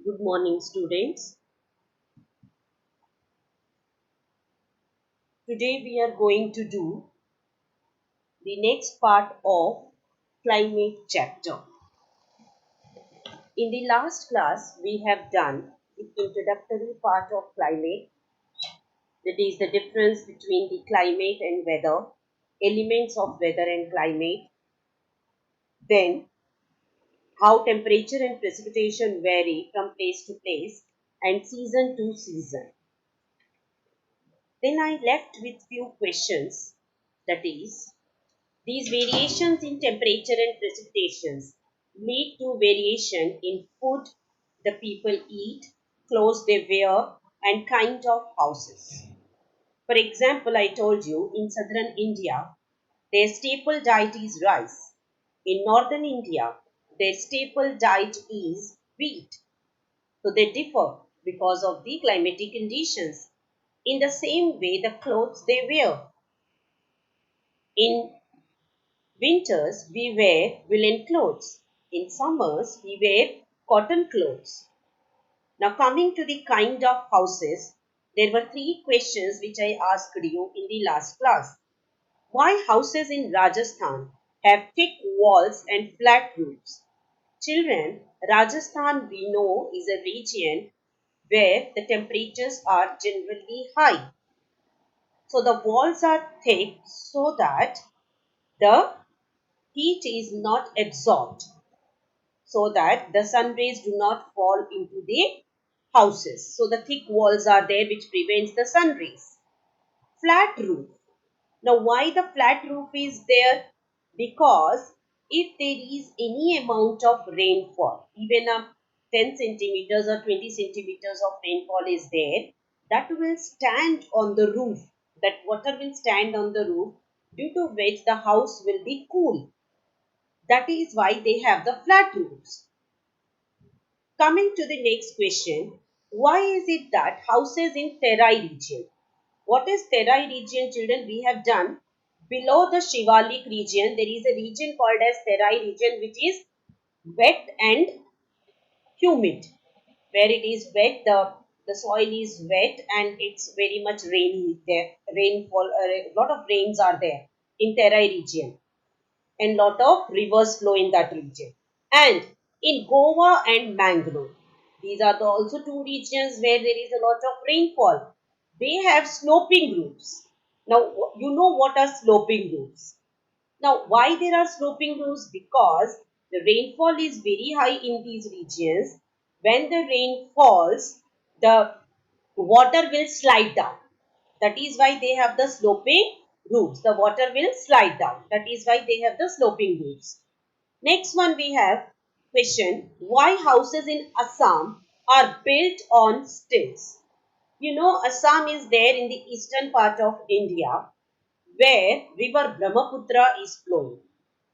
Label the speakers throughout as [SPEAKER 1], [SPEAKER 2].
[SPEAKER 1] Good morning, students. Today we are going to do the next part of Climate chapter. In the last class, we have done the introductory part of climate, that is the difference between the climate and weather, elements of weather and climate, then how temperature and precipitation vary from place to place and season to season. Then I left with few questions, that is, these variations in temperature and precipitations lead to variation in food the people eat, clothes they wear, and kind of houses. For example, I told you in southern India, their staple diet is rice. In northern India, their staple diet is wheat. So they differ because of the climatic conditions. In the same way, the clothes they wear. In winters, we wear woolen clothes. In summers, we wear cotton clothes. Now, coming to the kind of houses, there were three questions which I asked you in the last class. Why houses in Rajasthan have thick walls and flat roofs? Children, Rajasthan we know is a region where the temperatures are generally high. So the walls are thick so that the heat is not absorbed, so that the sun rays do not fall into the houses. So the thick walls are there which prevents the sun rays. Flat roof. Now why the flat roof is there? Because if there is any amount of rainfall, even a 10 centimeters or 20 centimeters of rainfall is there, that will stand on the roof. That water will stand on the roof, due to which the house will be cool. That is why they have the flat roofs. Coming to the next question, why is it that houses in Terra region? What is Terra region, children? We have done below the Shivalik region, there is a region called as Terra region, which is wet and humid. Where it is wet, the soil is wet and it's very much rainy there. Rainfall, a lot of rains are there in Terra region, and lot of rivers flow in that region. And in Goa and Mangalore, these are the also two regions where there is a lot of rainfall. They have sloping roofs. Now, you know what are sloping roofs. Now, why there are sloping roofs? Because the rainfall is very high in these regions. When the rain falls, the water will slide down. That is why they have the sloping roofs. The water will slide down. That is why they have the sloping roofs. Next one we have question, why houses in Assam are built on stilts? You know, Assam is there in the eastern part of India where river Brahmaputra is flowing.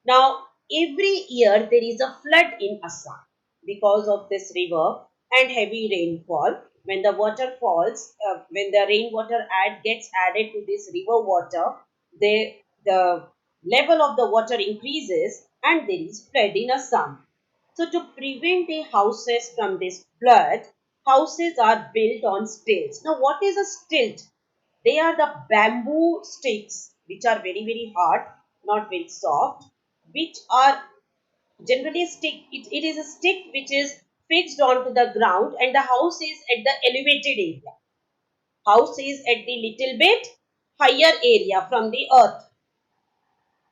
[SPEAKER 1] Now, every year there is a flood in Assam because of this river and heavy rainfall. When the water falls, when the rainwater gets added to this river water, the level of the water increases and there is flood in Assam. So, to prevent the houses from this flood, houses are built on stilts. Now, what is a stilt? They are the bamboo sticks which are very very hard, not very soft, which are generally stick. It is a stick which is fixed onto the ground and the house is at the elevated area. House is at the little bit higher area from the earth.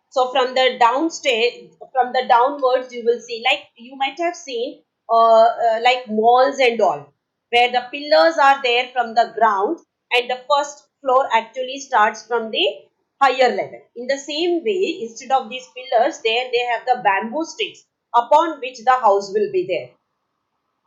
[SPEAKER 1] So from the downstairs, from the downwards, you will see, like you might have seen, like malls and all, where the pillars are there from the ground, and the first floor actually starts from the higher level. In the same way, instead of these pillars, there they have the bamboo sticks upon which the house will be there.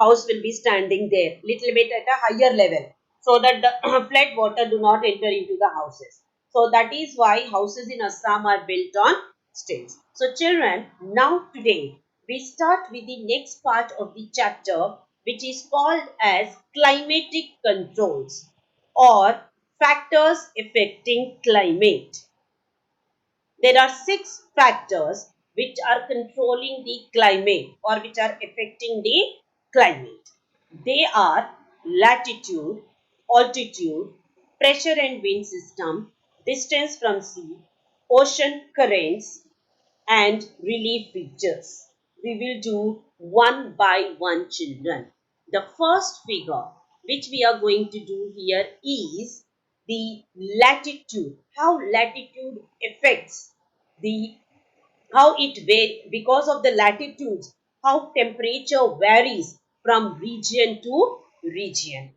[SPEAKER 1] House will be standing there, little bit at a higher level, so that the flood water do not enter into the houses. So that is why houses in Assam are built on stilts. So children, now today we start with the next part of the chapter, which is called as climatic controls or factors affecting climate. There are six factors which are controlling the climate or which are affecting the climate. They are latitude, altitude, pressure and wind system, distance from sea, ocean currents, and relief features. We will do one by one, children. The first figure which we are going to do here is the latitude. How latitude affects the how it varies because of the latitudes, how temperature varies from region to region.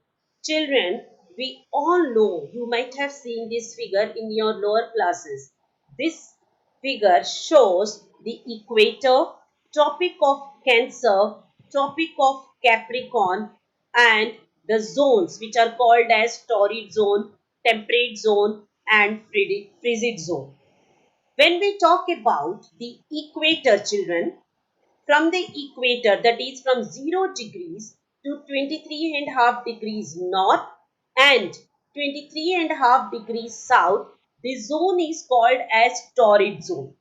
[SPEAKER 1] Children, we all know, you might have seen this figure in your lower classes. This figure shows the equator, Tropic of Cancer, Tropic of Capricorn, and the zones which are called as Torrid Zone, Temperate Zone, and Frigid Zone. When we talk about the equator, children, from the equator, that is from 0 degrees to 23 and a half degrees north and 23 and a half degrees south, the zone is called as torrid zone.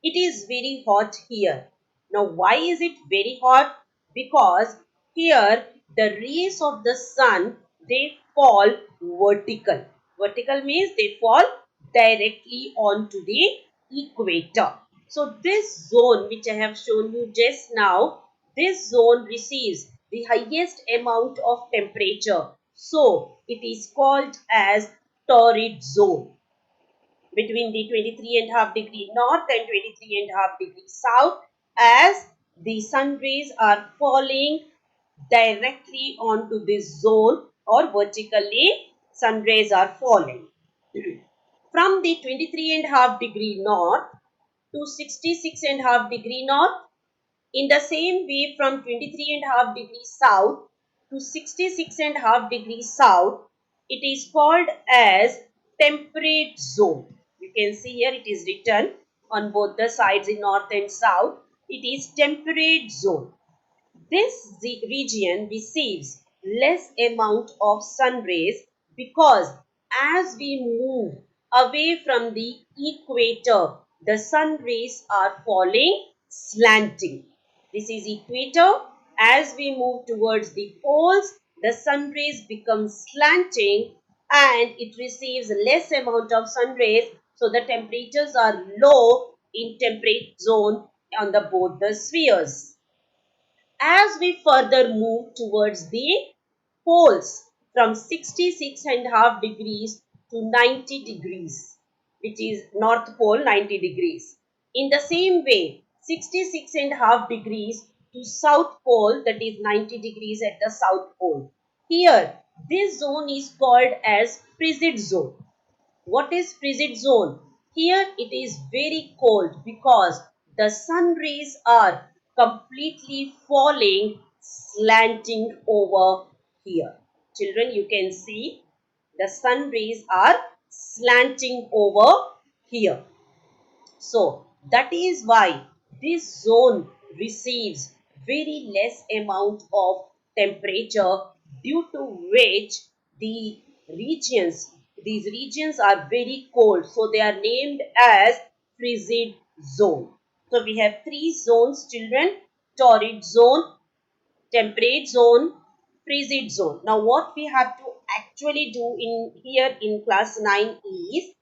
[SPEAKER 1] It is very hot here. Now, why is it very hot? Because here the rays of the sun, they fall vertical. Vertical means they fall directly onto the equator. So this zone which I have shown you just now, this zone receives the highest amount of temperature. So it is called as torrid zone between the 23 and a half degree north and 23 and a half degree south, as the sun rays are falling directly onto this zone, or vertically sun rays are falling. From the 23 and a half degree north to 66 and a half degree north, in the same way from 23 and a half degrees south to 66 and a half degrees south, it is called as temperate zone. You can see here it is written on both the sides in north and south. It is temperate zone. This region receives less amount of sun rays because as we move away from the equator, the sun rays are falling slanting. This is equator. As we move towards the poles, the sun rays become slanting and it receives less amount of sun rays. So the temperatures are low in temperate zone on the both the spheres. As we further move towards the poles from 66 and a half degrees to 90 degrees, which is North Pole 90 degrees. In the same way, 66 and a half degrees to South Pole, that is 90 degrees at the South Pole. Here, this zone is called as frigid zone. What is frigid zone? Here it is very cold because the sun rays are completely falling slanting over here. Children, you can see the sun rays are slanting over here. So that is why this zone receives very less amount of temperature, due to which the regions, these regions are very cold. So they are named as frigid zone. So we have three zones, children: torrid zone, temperate zone, frigid zone. Now what we have to actually do in here in class 9 is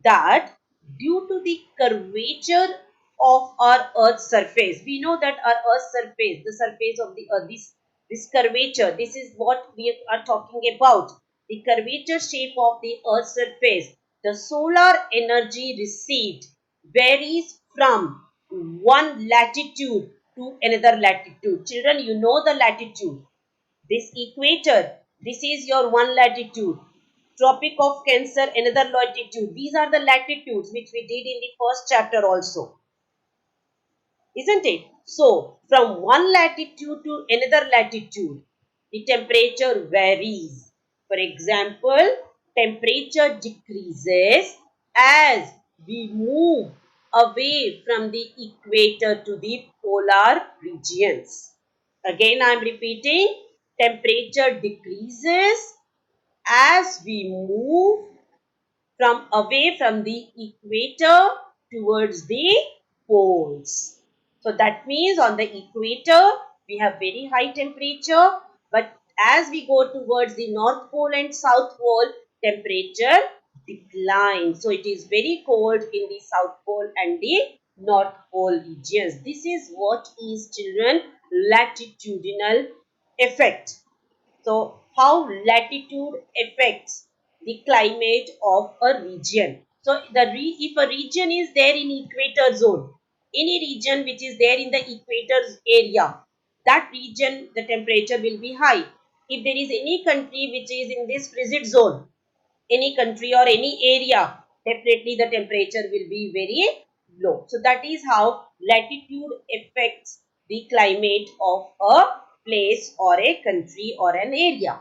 [SPEAKER 1] that due to the curvature of our earth's surface, we know that our earth's surface, the surface of the earth, this curvature, this is what we are talking about, the curvature shape of the earth's surface. The solar energy received varies from one latitude to another latitude. Children, you know the latitude. This equator, this is your one latitude. Tropic of Cancer, another latitude. These are the latitudes which we did in the first chapter also, isn't it? So, from one latitude to another latitude, the temperature varies. For example, temperature decreases as we move away from the equator to the polar regions. Again, I am repeating, temperature decreases as we move from away from the equator towards the poles. So that means on the equator we have very high temperature, but as we go towards the North Pole and South Pole, temperature declines. So it is very cold in the South Pole and the North Pole regions. This is what is, children, latitudinal effect. So how latitude affects the climate of a region. So if a region is there in equator zone, any region which is there in the equator area, that region the temperature will be high. If there is any country which is in this frigid zone, any country or any area, definitely the temperature will be very low. So that is how latitude affects the climate of a place or a country or an area.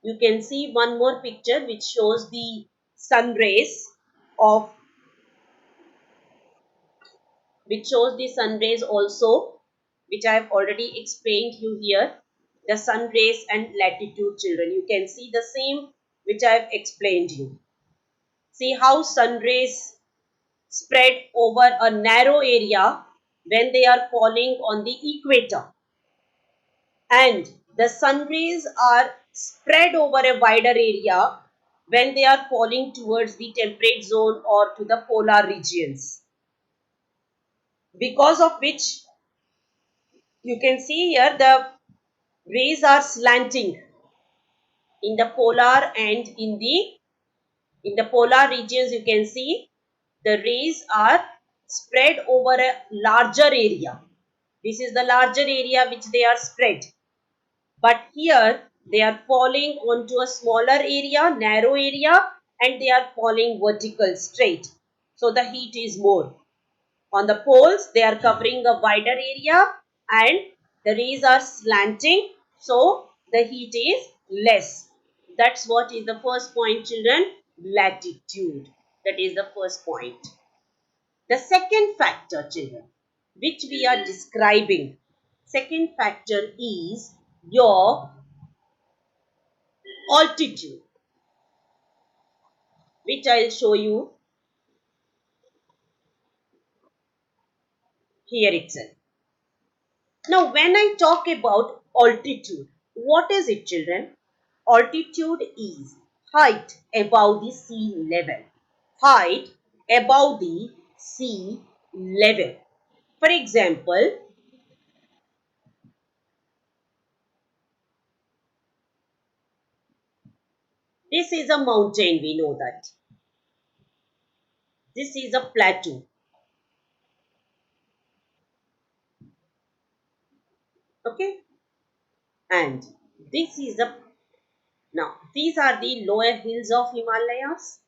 [SPEAKER 1] You can see one more picture which shows the sun rays of also, which I have already explained you here. The sun rays and latitude, children. You can see the same which I have explained you. See how sun rays spread over a narrow area when they are falling on the equator, and the sun rays are spread over a wider area when they are falling towards the temperate zone or to the polar regions, because of which you can see here the rays are slanting in the polar and in the polar regions. You can see the rays are spread over a larger area. This is the larger area which they are spread. But here they are falling onto a smaller area, narrow area, and they are falling vertical, straight. So the heat is more. On the poles, they are covering a wider area and the rays are slanting. So the heat is less. That's what is the first point, children. Latitude. That is the first point. The second factor, children, which we are describing, second factor is your altitude, which I'll show you here itself. Now, when I talk about altitude, what is it, children? Altitude is height above the sea level. Height above the sea level. For example, this is a mountain, we know that. This is a plateau. Okay? And this is a, now these are the lower hills of Himalayas.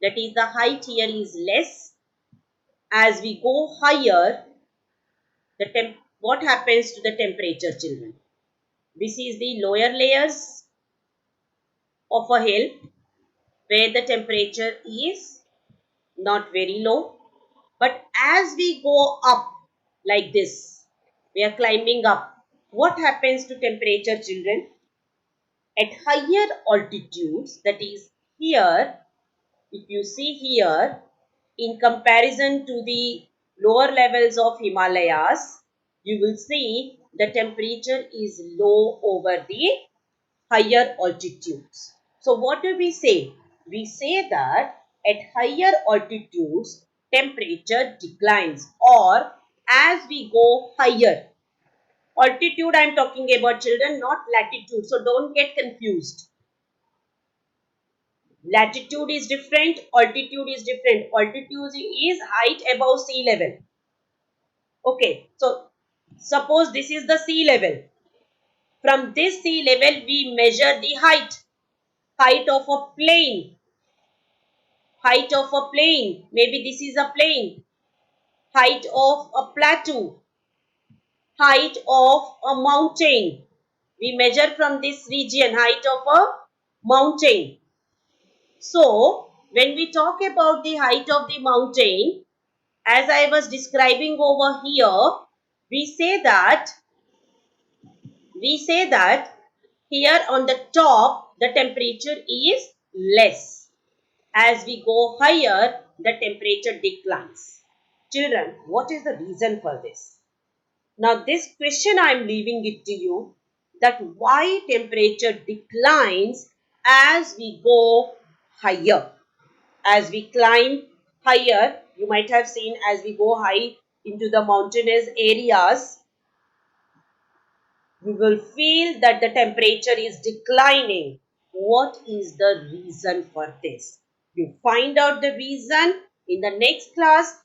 [SPEAKER 1] That is, the height here is less. As we go higher, what happens to the temperature, children? This is the lower layers of a hill where the temperature is not very low. But as we go up like this, we are climbing up. What happens to temperature, children? At higher altitudes, that is here, if you see here, in comparison to the lower levels of Himalayas, you will see the temperature is low over the higher altitudes. So what do we say? We say that at higher altitudes, temperature declines, or as we go higher. Altitude I am talking about, children, not latitude. So don't get confused. Latitude is different, altitude is different. Altitude is height above sea level. Okay, so suppose this is the sea level. From this sea level, we measure the height of a plane. Height of a plane. Maybe this is a plane. Height of a plateau. Height of a mountain. We measure from this region height of a mountain. So, when we talk about the height of the mountain, as I was describing over here, we say that here on the top the temperature is less. As we go higher, the temperature declines. Children, what is the reason for this? Now this question I am leaving it to you. that why temperature declines as we go higher. As we climb higher, you might have seen as we go high into the mountainous areas, you will feel that the temperature is declining. What is the reason for this? You find out the reason in the next class.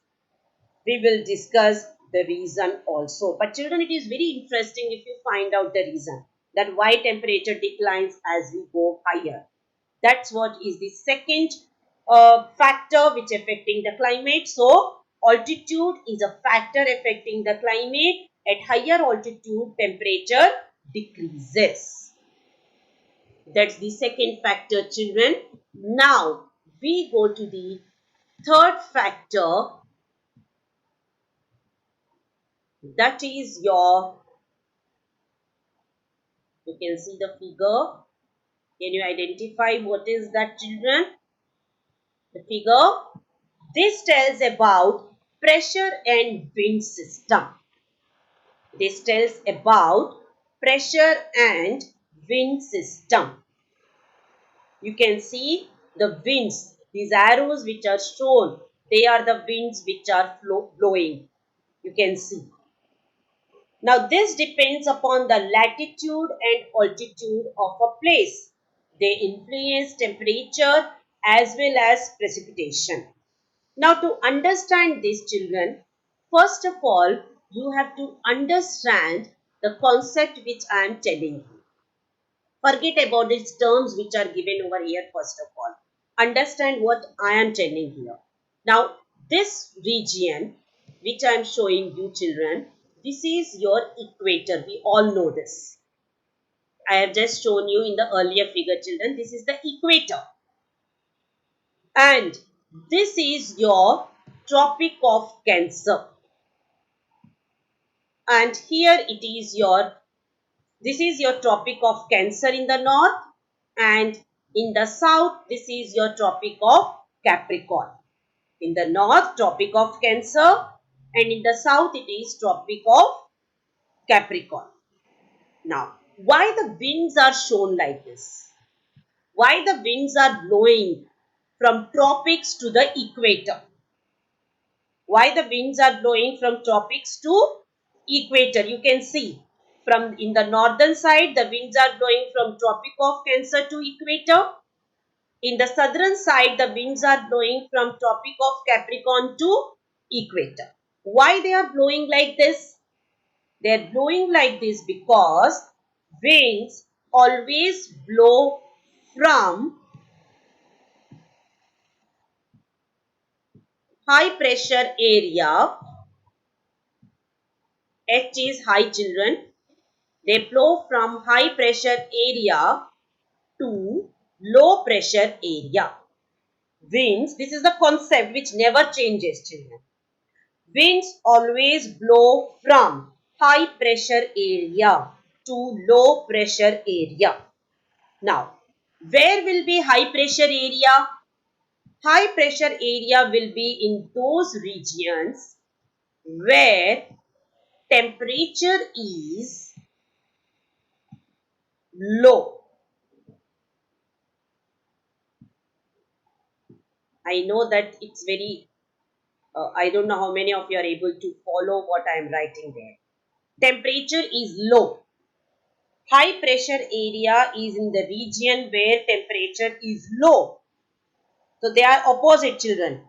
[SPEAKER 1] We will discuss the reason also. But children, it is very interesting if you find out the reason that why temperature declines as we go higher. That's what is the second factor which affecting the climate. So altitude is a factor affecting the climate. At higher altitude, temperature decreases. That's the second factor, children. Now we go to the third factor, that is your, you can see the figure. Can you identify what is that, children? The figure. This tells about pressure and wind system. This tells about pressure and wind system. You can see the winds. These arrows which are shown, they are the winds which are blowing. You can see. Now this depends upon the latitude and altitude of a place. They influence temperature as well as precipitation. Now to understand this, children, first of all, you have to understand the concept which I am telling you. Forget about these terms which are given over here first of all. Understand what I am telling here. Now this region which I am showing you, children, this is your equator. We all know this. I have just shown you in the earlier figure, children. This is the equator. And this is your Tropic of Cancer. And here it is your, this is your Tropic of Cancer in the north, and in the south this is your Tropic of Capricorn. In the north, Tropic of Cancer, and in the south it is Tropic of Capricorn. Now, why the winds are shown like this? Why the winds are blowing from tropics to the equator? Why the winds are blowing from tropics to equator? You can see from in the northern side, the winds are blowing from Tropic of Cancer to equator. In the southern side, the winds are blowing from Tropic of Capricorn to equator. Why they are blowing like this? They are blowing like this because winds always blow from high pressure area. H is high, children. They blow from high pressure area to low pressure area. Winds, this is the concept which never changes, children. Winds always blow from high pressure area to low pressure area. Now, where will be high pressure area? High pressure area will be in those regions where temperature is low. I know that it's very, I don't know how many of you are able to follow what I am writing there. Temperature is low. High pressure area is in the region where temperature is low. So they are opposite, children.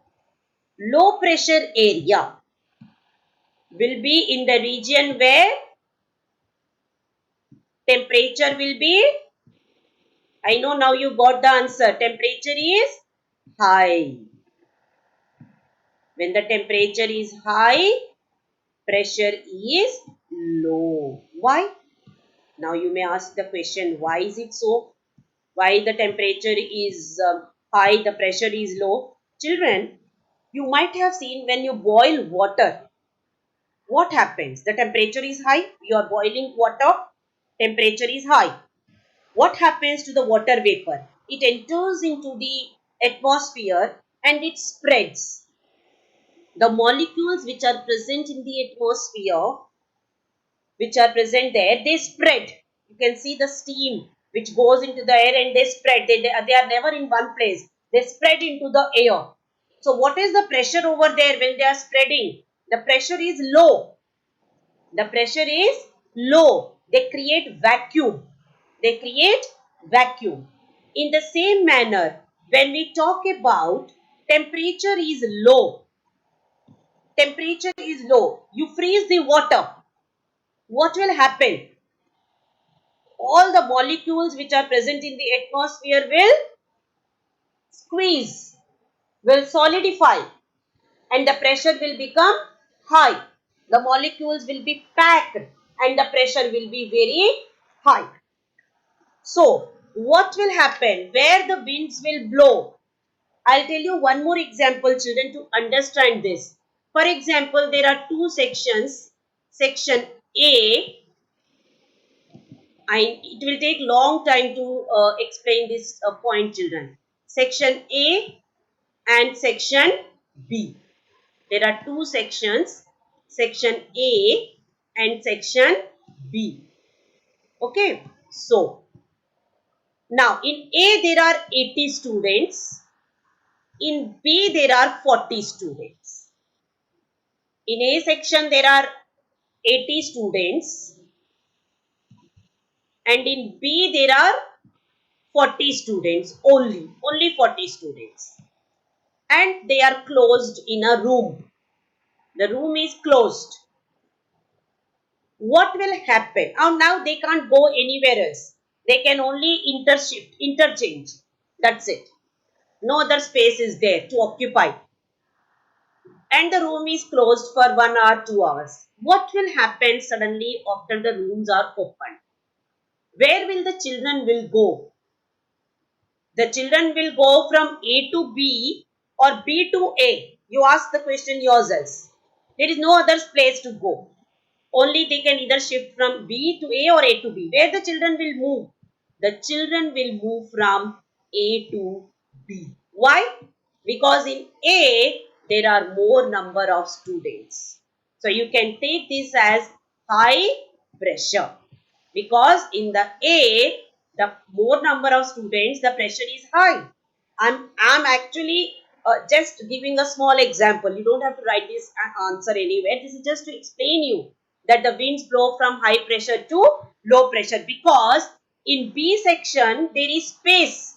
[SPEAKER 1] Low pressure area will be in the region where temperature will be, I know now you got the answer. Temperature is high. When the temperature is high, pressure is low. Why? Now you may ask the question, why is it so? Why the temperature is high, the pressure is low? Children, you might have seen when you boil water, what happens? The temperature is high, you are boiling water, temperature is high. What happens to the water vapor? It enters into the atmosphere and it spreads. The molecules which are present in the atmosphere, which are present there, they spread. You can see the steam which goes into the air and they spread. They are never in one place. They spread into the air. So what is the pressure over there when they are spreading? The pressure is low. The pressure is low. They create vacuum. They create vacuum. In the same manner, when we talk about temperature is low, temperature is low, you freeze the water. What will happen? All the molecules which are present in the atmosphere will squeeze, will solidify, and the pressure will become high. The molecules will be packed and the pressure will be very high. So, what will happen? Where the winds will blow? I'll tell you one more example, children, to understand this. For example, there are two sections. Section A, it will take long time to explain this point, children. Section A and section B. There are two sections, section A and section B. Okay, so now in A there are 80 students, in B there are 40 students. In A section there are 80 students and in B there are 40 students only 40 students, and they are closed in a room. The room is closed. What will happen? Now they can't go anywhere else. They can only interchange. That's it. No other space is there to occupy. And the room is closed for 1 hour, 2 hours. What will happen suddenly after the rooms are opened? Where will the children will go? The children will go from A to B or B to A. You ask the question yourselves. There is no other place to go. Only they can either shift from B to A or A to B. Where the children will move? The children will move from A to B. Why? Because in A, there are more number of students. So you can take this as high pressure. Because in the A, the more number of students, the pressure is high. I'm actually just giving a small example. You don't have to write this answer anywhere. This is just to explain you that the winds blow from high pressure to low pressure, because in B section there is space.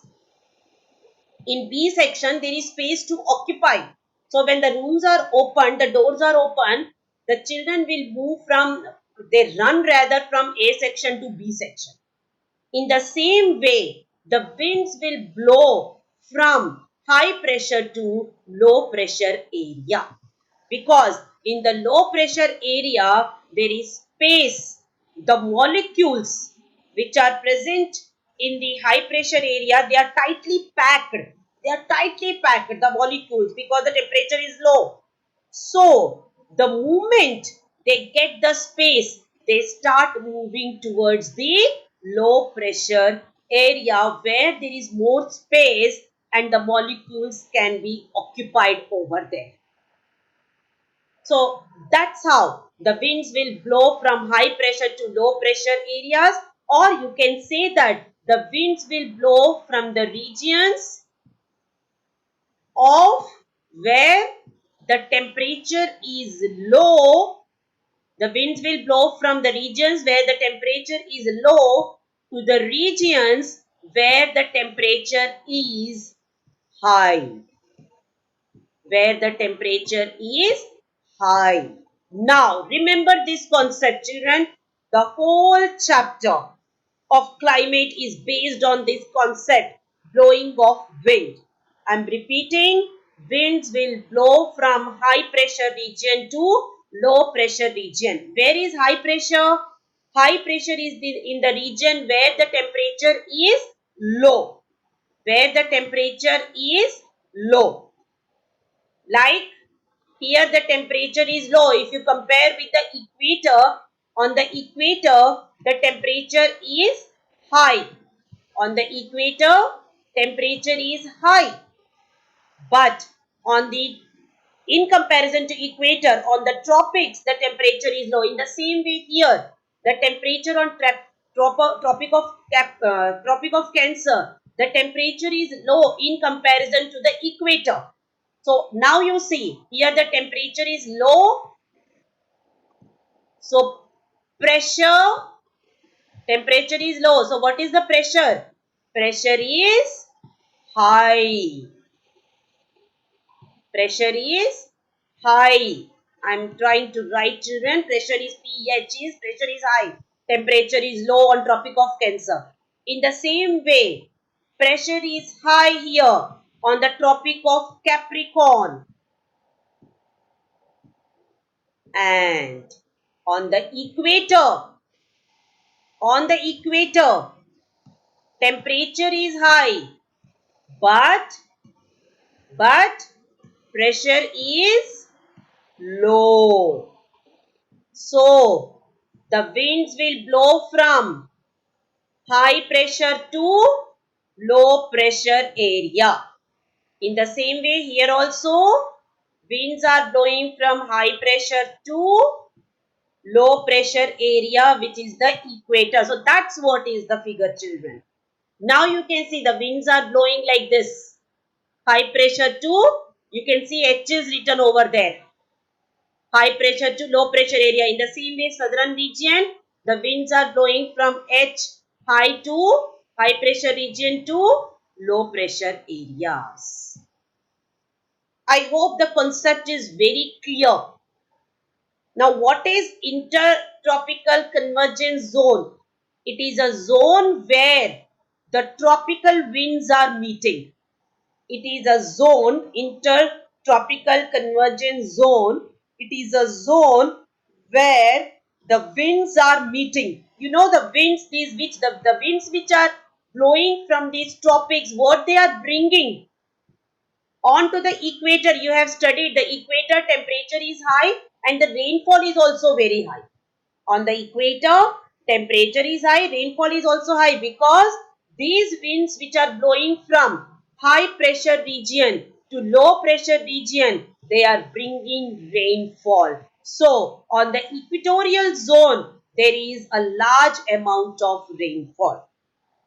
[SPEAKER 1] In B section there is space to occupy. So when the rooms are open, the doors are open, the children will move from, they run rather from A section to B section. In the same way, the winds will blow from high pressure to low pressure area. Because in the low pressure area, there is space. The molecules which are present in the high pressure area, they are tightly packed. They are tightly packed, the molecules, because the temperature is low. So, the moment they get the space, they start moving towards the low pressure area where there is more space and the molecules can be occupied over there. So, that's how the winds will blow from high pressure to low pressure areas, or you can say that the winds will blow from the regions of where the temperature is low. The winds will blow from the regions where the temperature is low to the regions where the temperature is high. Where the temperature is high. Now, remember this concept, children. The whole chapter of climate is based on this concept, blowing of wind. I am repeating, winds will blow from high pressure region to low pressure region. Where is high pressure? High pressure is in the region where the temperature is low. Where the temperature is low. Like here the temperature is low. If you compare with the equator, on the equator the temperature is high. On the equator temperature is high. But on the, in comparison to equator, on the tropics the temperature is low. In the same way here, the temperature on Tropic of Cancer, the temperature is low in comparison to the equator. So now you see here the temperature is low. So temperature is low. So what is the pressure? Pressure is high. Pressure is high. I'm trying to write, children. Pressure is pH is pressure is high. Temperature is low on Tropic of Cancer. In the same way, pressure is high here on the Tropic of Capricorn, and on the equator. On the equator, temperature is high, but pressure is low. So the winds will blow from high pressure to low pressure area. In the same way, here also winds are blowing from high pressure to low pressure area, which is the equator. So that's what is the figure, children. Now you can see the winds are blowing like this. High pressure to, you can see H is written over there. High pressure to low pressure area. In the same way, southern region, the winds are blowing from H high to high pressure region to low pressure areas. I hope the concept is very clear. Now, what is Intertropical Convergence Zone? It is a zone where the tropical winds are meeting. It is a zone, Intertropical Convergence Zone. It is a zone where the winds are meeting. You know the winds, the winds which are blowing from these tropics, what they are bringing onto the equator. You have studied the equator temperature is high and the rainfall is also very high. On the equator, temperature is high, rainfall is also high, because these winds which are blowing from high pressure region to low pressure region, they are bringing rainfall. So, on the equatorial zone, there is a large amount of rainfall.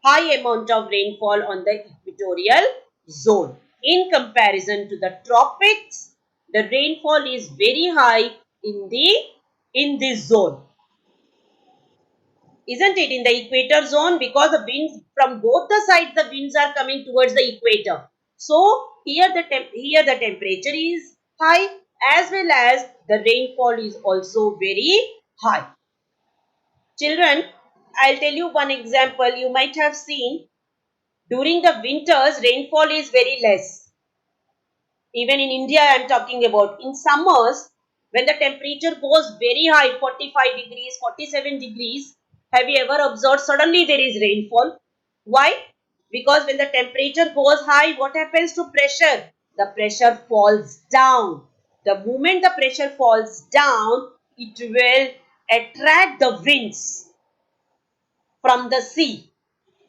[SPEAKER 1] High amount of rainfall on the equatorial zone. In comparison to the tropics, the rainfall is very high in this zone. Isn't it, in the equator zone, because the winds from both the sides, the winds are coming towards the equator. So here the temperature is high, as well as the rainfall is also very high. Children, I'll tell you one example. You might have seen during the winters rainfall is very less. Even in India, I am talking about. In summers, when the temperature goes very high, 45 degrees, 47 degrees, have you ever observed suddenly there is rainfall? Why? Because when the temperature goes high, what happens to pressure? The pressure falls down. The moment the pressure falls down, it will attract the winds from the sea.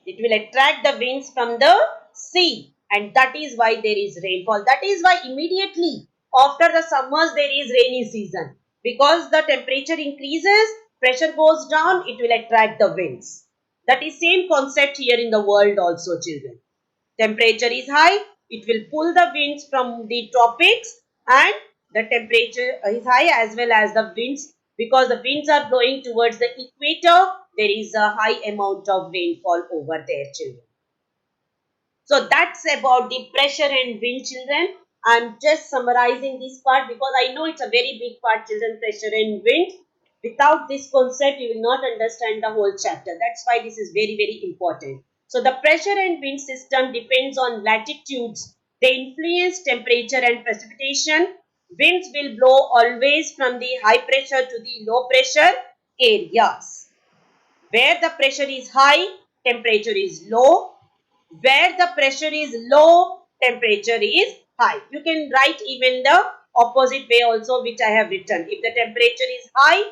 [SPEAKER 1] It will attract the winds from the sea, and that is why there is rainfall. That is why immediately after the summers there is rainy season, because the temperature increases, pressure goes down, it will attract the winds. That is same concept here in the world also, children. Temperature is high, it will pull the winds from the tropics, and the temperature is high as well as the winds, because the winds are blowing towards the equator, there is a high amount of rainfall over there, children. So that's about the pressure and wind, children. I'm just summarizing this part because I know it's a very big part, children, pressure and wind. Without this concept, you will not understand the whole chapter. That's why this is very, very important. So the pressure and wind system depends on latitudes. They influence temperature and precipitation. Winds will blow always from the high pressure to the low pressure areas. Where the pressure is high, temperature is low. Where the pressure is low, temperature is high. You can write even the opposite way also, which I have written. If the temperature is high,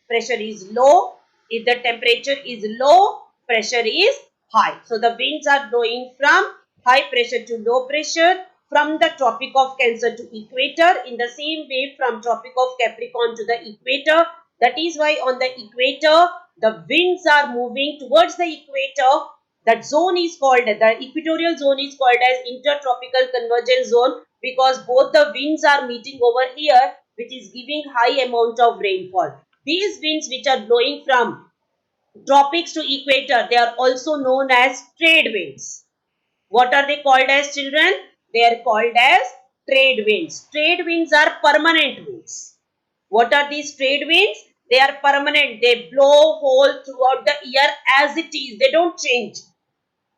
[SPEAKER 1] pressure is low. If the temperature is low, pressure is high. So the winds are blowing from high pressure to low pressure, from the Tropic of Cancer to equator. In the same way, from Tropic of Capricorn to the equator. That is why on the equator, the winds are moving towards the equator. That zone is called, the equatorial zone is called as Intertropical Convergence Zone, because both the winds are meeting over here, which is giving high amount of rainfall. These winds which are blowing from tropics to equator, they are also known as trade winds. What are they called as, children? They are called as trade winds. Trade winds are permanent winds. What are these trade winds? They are permanent. They blow whole throughout the year as it is. They don't change.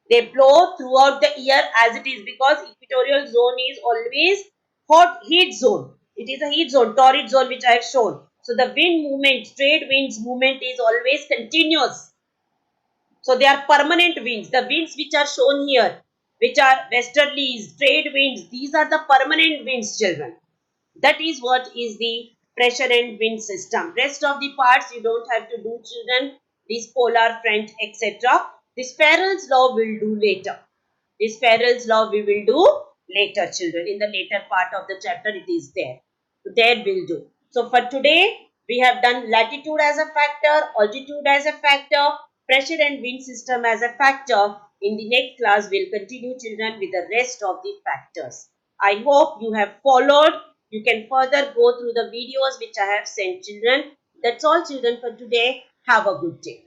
[SPEAKER 1] They blow throughout the year as it is, because equatorial zone is always hot heat zone. It is a heat zone, torrid zone, which I have shown. So the wind movement, trade winds movement is always continuous. So they are permanent winds. The winds which are shown here, which are westerlies, trade winds, these are the permanent winds, children. That is what is the pressure and wind system. Rest of the parts you don't have to do, children. This polar front, etc. This Farrell's law will do later. This Farrell's law we will do later, children. In the later part of the chapter it is there. So there we'll do. So for today we have done latitude as a factor, altitude as a factor, pressure and wind system as a factor. In the next class we'll continue, children, with the rest of the factors. I hope you have followed. You can further go through the videos which I have sent, children. That's all, children, for today. Have a good day.